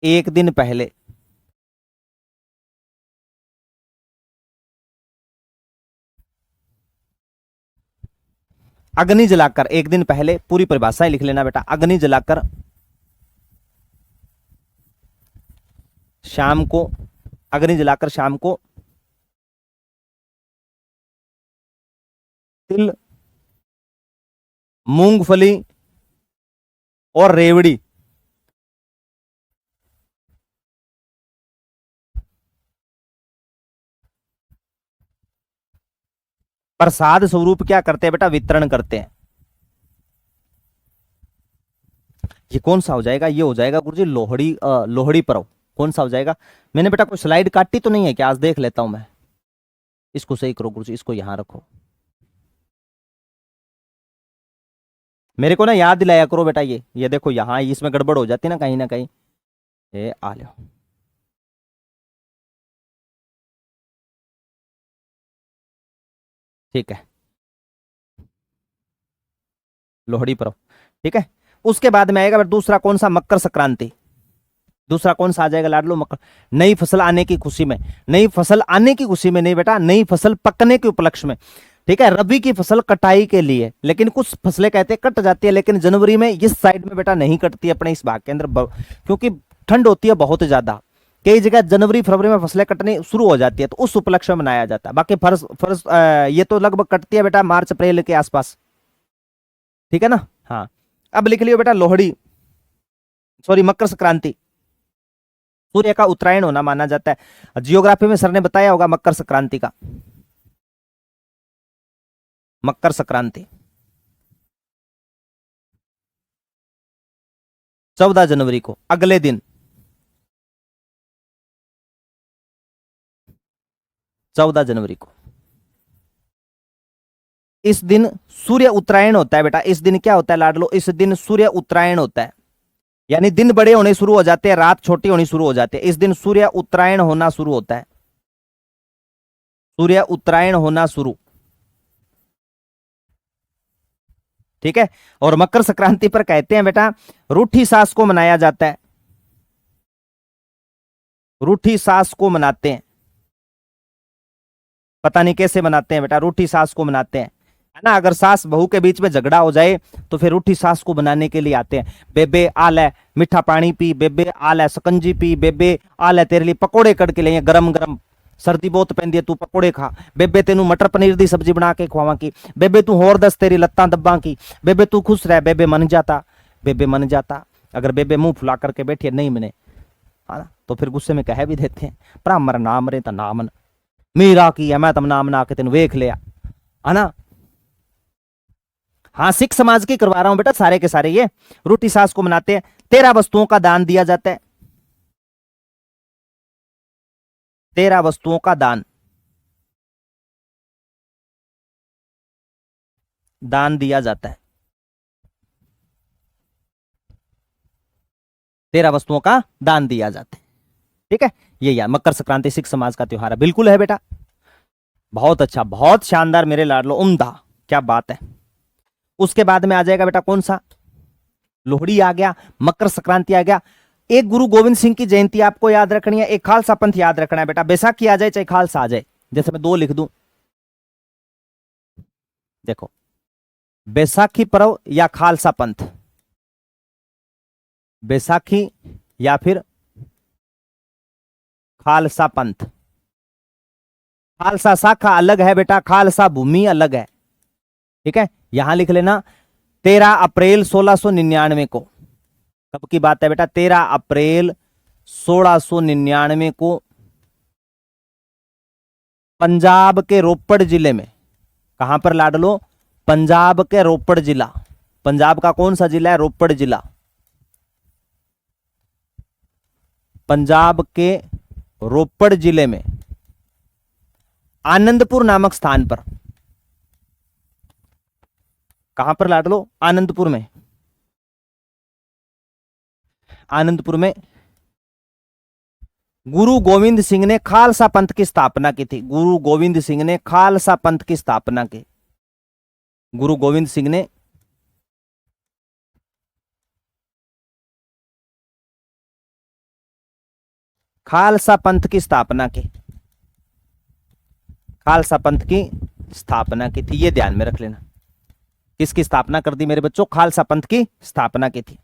एक दिन पहले अग्नि जलाकर, एक दिन पहले, पूरी परिभाषाएं लिख लेना बेटा, अग्नि जलाकर शाम को, अग्नि जलाकर शाम को तिल, मूंगफली और रेवड़ी प्रसाद स्वरूप क्या करते हैं बेटा? वितरण करते हैं। ये कौन सा हो जाएगा? ये हो जाएगा गुरुजी लोहड़ी, लोहड़ी पर्व। कौन सा हो जाएगा? मैंने बेटा कोई स्लाइड काटी तो नहीं है क्या? आज देख लेता हूं मैं। इसको सही करो गुरुजी, इसको यहां रखो, मेरे को ना याद दिलाया करो बेटा। ये देखो यहां इसमें गड़बड़ हो जाती ना कहीं ना कहीं। ये आ लो, ठीक है, लोहड़ी पर्व, ठीक है। उसके बाद में आएगा दूसरा कौन सा? मकर संक्रांति। दूसरा कौन सा आ जाएगा लाडलो? मकर, नई फसल आने की खुशी में, नई फसल आने की खुशी में नहीं बेटा, नई फसल पकने के उपलक्ष्य में, ठीक है। रबी की फसल कटाई के लिए, लेकिन कुछ फसलें कहते हैं कट जाती है, लेकिन जनवरी में इस साइड में बेटा नहीं कटती अपने इस भाग के अंदर, क्योंकि ठंड होती है बहुत ज्यादा। कई जगह जनवरी फरवरी में फसलें कटने शुरू हो जाती है, तो उस उपलक्ष्य में मनाया जाता है। बाकी फर्ज फर्ज ये तो लगभग कटती है बेटा मार्च अप्रैल के आसपास, ठीक है ना। हाँ, अब लिख लियो बेटा लोहड़ी, सॉरी मकर संक्रांति, सूर्य का उत्तरायण होना माना जाता है। जियोग्राफी में सर ने बताया होगा मकर संक्रांति का, मकर संक्रांति 14 जनवरी को, अगले दिन 14 जनवरी को। इस दिन सूर्य उत्तरायण होता है बेटा। इस दिन क्या होता है लाडलो? इस दिन सूर्य उत्तरायण होता है, यानी दिन बड़े होने शुरू हो जाते हैं, रात छोटी होनी शुरू हो जाती है। इस दिन सूर्य उत्तरायण होना शुरू होता है, सूर्य उत्तरायण होना शुरू। ठीक है। और मकर संक्रांति पर कहते हैं बेटा रूठी सास को मनाया जाता है, रूठी सास को मनाते हैं। पता नहीं कैसे मनाते हैं बेटा, रूठी सास को मनाते हैं, है ना। अगर सास बहू के बीच में झगड़ा हो जाए तो फिर रूठी सास को बनाने के लिए आते हैं। बेबे आ ले मीठा पानी पी, बेबे आ ले शकंजी पी, बेबे आ ले तेरे लिए पकोड़े कड़ के लिए गरम गरम, सर्दी बहुत पैंदी है तू पकोड़े खा, बेबे तेनू मटर पनीर दी सब्जी बना के खवावा की, बेबे तू होर दस तेरी लत्तां दब्बा की, बेबे तू खुश रह, बेबे मन जाता, बेबे मन जाता। अगर बेबे मुंह फुला करके बैठी है नहीं मने, है ना, तो फिर गुस्से में कह भी देते हैं भरा मर ना मरे तो ना मन, मेरा की है मैं तम नाम ना के तेन वेख लिया, है ना। हाँ सिख समाज की करवा रहा हूं बेटा सारे के सारे। ये रूठी सास को मनाते हैं। 13 वस्तुओं का दान दिया जाता है, 13 वस्तुओं का दान, दान दिया जाता है। 13 वस्तुओं का दान दिया जाता है। ठीक है। ये यार मकर संक्रांति सिख समाज का त्योहार है, बिल्कुल है बेटा। बहुत अच्छा, बहुत शानदार मेरे लाडलो, उम्दा, क्या बात है। उसके बाद में आ जाएगा बेटा कौन सा, लोहड़ी आ गया, मकर संक्रांति आ गया। एक गुरु गोविंद सिंह की जयंती आपको याद रखनी है, एक खालसा पंथ याद रखना है बेटा। बैसाखी आ जाए चाहे खालसा आ जाए, जैसे मैं दो लिख दूं, देखो बैसाखी पर्व या खालसा पंथ, बैसाखी या फिर खालसा पंथ। खालसा शाखा अलग है बेटा, खालसा भूमि अलग है। ठीक है, यहां लिख लेना 13 अप्रैल 1699 को, कब की बात है बेटा, 13 अप्रैल 1699 को पंजाब के रोपड़ जिले में, कहां पर लाडलो, पंजाब के रोपड़ जिला, पंजाब का कौन सा जिला है, रोपड़ जिला, पंजाब के रोपड़ जिले में आनंदपुर नामक स्थान पर, कहां पर लाडलो, आनंदपुर में, आनंदपुर में गुरु गोविंद सिंह ने खालसा पंथ की स्थापना की थी। गुरु गोविंद सिंह ने खालसा पंथ की स्थापना की, गुरु गोविंद सिंह ने खालसा पंथ की स्थापना की, खालसा पंथ की स्थापना की थी, ये ध्यान में रख लेना। किसकी स्थापना कर दी मेरे बच्चों, खालसा पंथ की स्थापना की थी।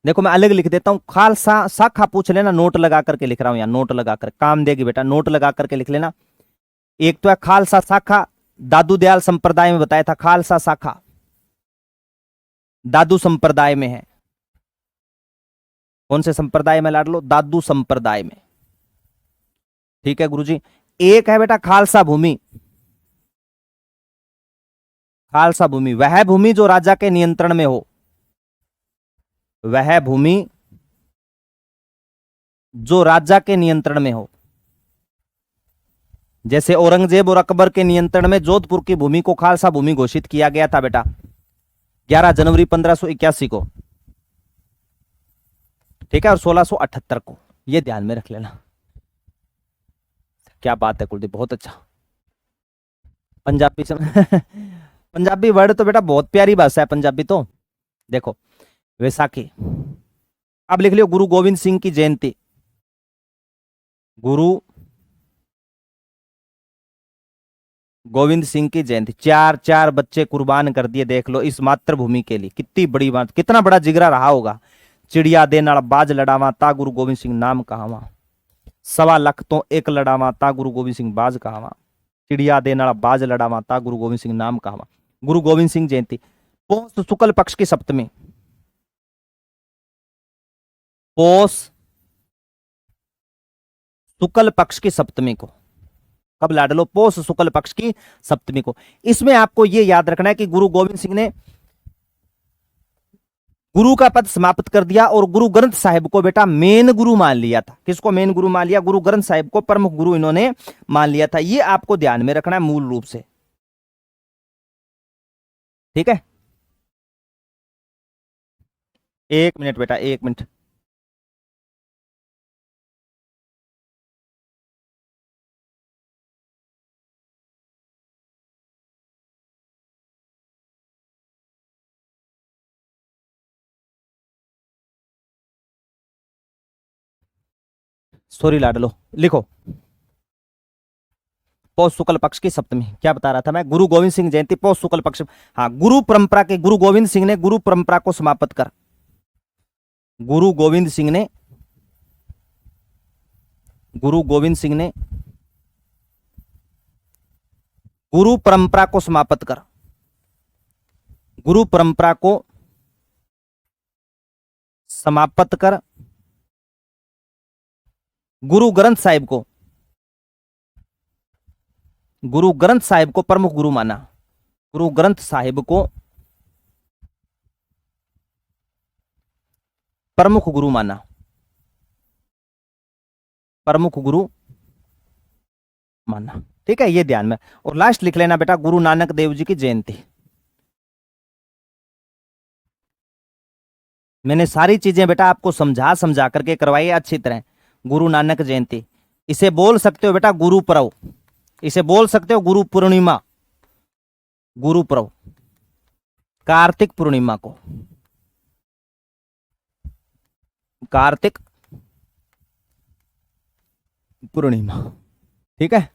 देखो मैं अलग लिख देता हूं, खालसा शाखा पूछ लेना, नोट लगा करके लिख रहा हूं यहां, नोट लगा कर काम देगी बेटा, नोट लगा करके लिख लेना। एक तो है खालसा शाखा, दादू दयाल संप्रदाय में बताया था, खालसा शाखा दादू संप्रदाय में है। कौन से संप्रदाय में लाडलो, दादू संप्रदाय में। ठीक है गुरुजी। एक है बेटा खालसा भूमि, खालसा भूमि वह भूमि जो राजा के नियंत्रण में हो, वह भूमि जो राजा के नियंत्रण में हो। जैसे औरंगजेब और अकबर के नियंत्रण में जोधपुर की भूमि को खालसा भूमि घोषित किया गया था बेटा 11 जनवरी 1581 को, ठीक है, और 1678 को, यह ध्यान में रख लेना। क्या बात है कुलदीप, बहुत अच्छा। पंजाबी पंजाबी वर्ड तो बेटा बहुत प्यारी भाषा है पंजाबी तो। देखो वैसाखी, अब लिख लियो गुरु गोविंद सिंह की जयंती, गुरु गोविंद सिंह की जयंती। 4 बच्चे कुर्बान कर दिए, देख लो इस मातृभूमि के लिए, कितनी बड़ी बात, कितना बड़ा जिगरा रहा होगा। चिड़िया दे नाल बाज लड़ावा ता गुरु गोविंद सिंह नाम कहावा, 1.25 लाख तो एक लड़ावा ता गुरु गोविंद सिंह बाज कहावा, चिड़िया दे नाल बाज लड़ावा ता गुरु गोविंद सिंह नाम कहावा। गुरु गोविंद सिंह जयंती पौष शुक्ल पक्ष की सप्तमी, पौष शुक्ल पक्ष की सप्तमी को, कब लाडलो, पौष शुक्ल पक्ष की सप्तमी को। इसमें आपको यह याद रखना है कि गुरु गोविंद सिंह ने गुरु का पद समाप्त कर दिया और गुरु ग्रंथ साहिब को बेटा मेन गुरु मान लिया था। किसको मेन गुरु मान लिया, गुरु ग्रंथ साहिब को प्रमुख गुरु इन्होंने मान लिया था। यह आपको ध्यान में रखना है मूल रूप से। ठीक है, 1 मिनट बेटा, 1 मिनट। सॉरी लाडलो, लिखो। पौष शुक्ल पक्ष की सप्तमी, क्या बता रहा था मैं? गुरु गोविंद सिंह जयंती पौष शुक्ल पक्ष। हाँ, गुरु परंपरा के गुरु गोविंद सिंह ने गुरु परंपरा को समाप्त कर, गुरु गोविंद सिंह ने, गुरु गोविंद सिंह ने गुरु परंपरा को समाप्त कर, गुरु परंपरा को समाप्त कर गुरु ग्रंथ साहिब को, गुरु ग्रंथ साहिब को प्रमुख गुरु माना, गुरु ग्रंथ साहिब को प्रमुख गुरु माना, प्रमुख गुरु माना। ठीक है, ये ध्यान में। और लास्ट लिख लेना बेटा, गुरु नानक देव जी की जयंती। मैंने सारी चीजें बेटा आपको समझा समझा करके करवाई है अच्छी तरह। गुरु नानक जयंती, इसे बोल सकते हो बेटा गुरु पर्व, इसे बोल सकते हो गुरु पूर्णिमा, गुरु पर्व, कार्तिक पूर्णिमा को, कार्तिक पूर्णिमा। ठीक है,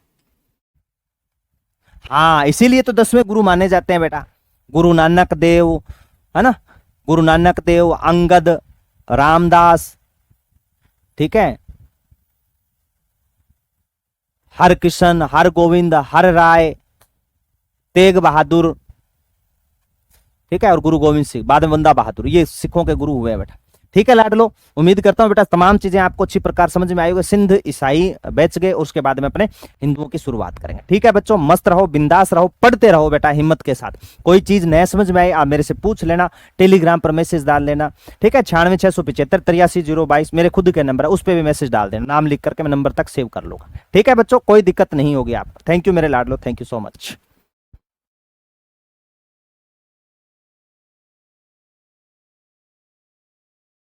हाँ, इसीलिए तो 10वें गुरु माने जाते हैं बेटा। गुरु नानक देव, है ना, गुरु नानक देव, अंगद, रामदास, ठीक है, हर किशन, हर गोविंद, हर राय, तेग बहादुर, ठीक है, और गुरु गोविंद सिंह, बाद में बंदा बहादुर, ये सिखों के गुरु हुए हैं बेटा। ठीक है लाडलो, उम्मीद करता हूं बेटा तमाम चीजें आपको अच्छी प्रकार समझ में आई होगी। सिंध ईसाई बैच गए, उसके बाद में अपने हिंदुओं की शुरुआत करेंगे। ठीक है बच्चों, मस्त रहो, बिंदास रहो, पढ़ते रहो बेटा हिम्मत के साथ। कोई चीज नया समझ में आई आप मेरे से पूछ लेना, टेलीग्राम पर मैसेज डाल लेना। ठीक है, 9667538022 मेरे खुद के नंबर है, उस पर भी मैसेज डाल देना, नाम लिख करके मैं नंबर तक सेव कर लूंगा। ठीक है बच्चों, कोई दिक्कत नहीं होगी आपको। थैंक यू मेरे लाडलो, थैंक यू सो मच।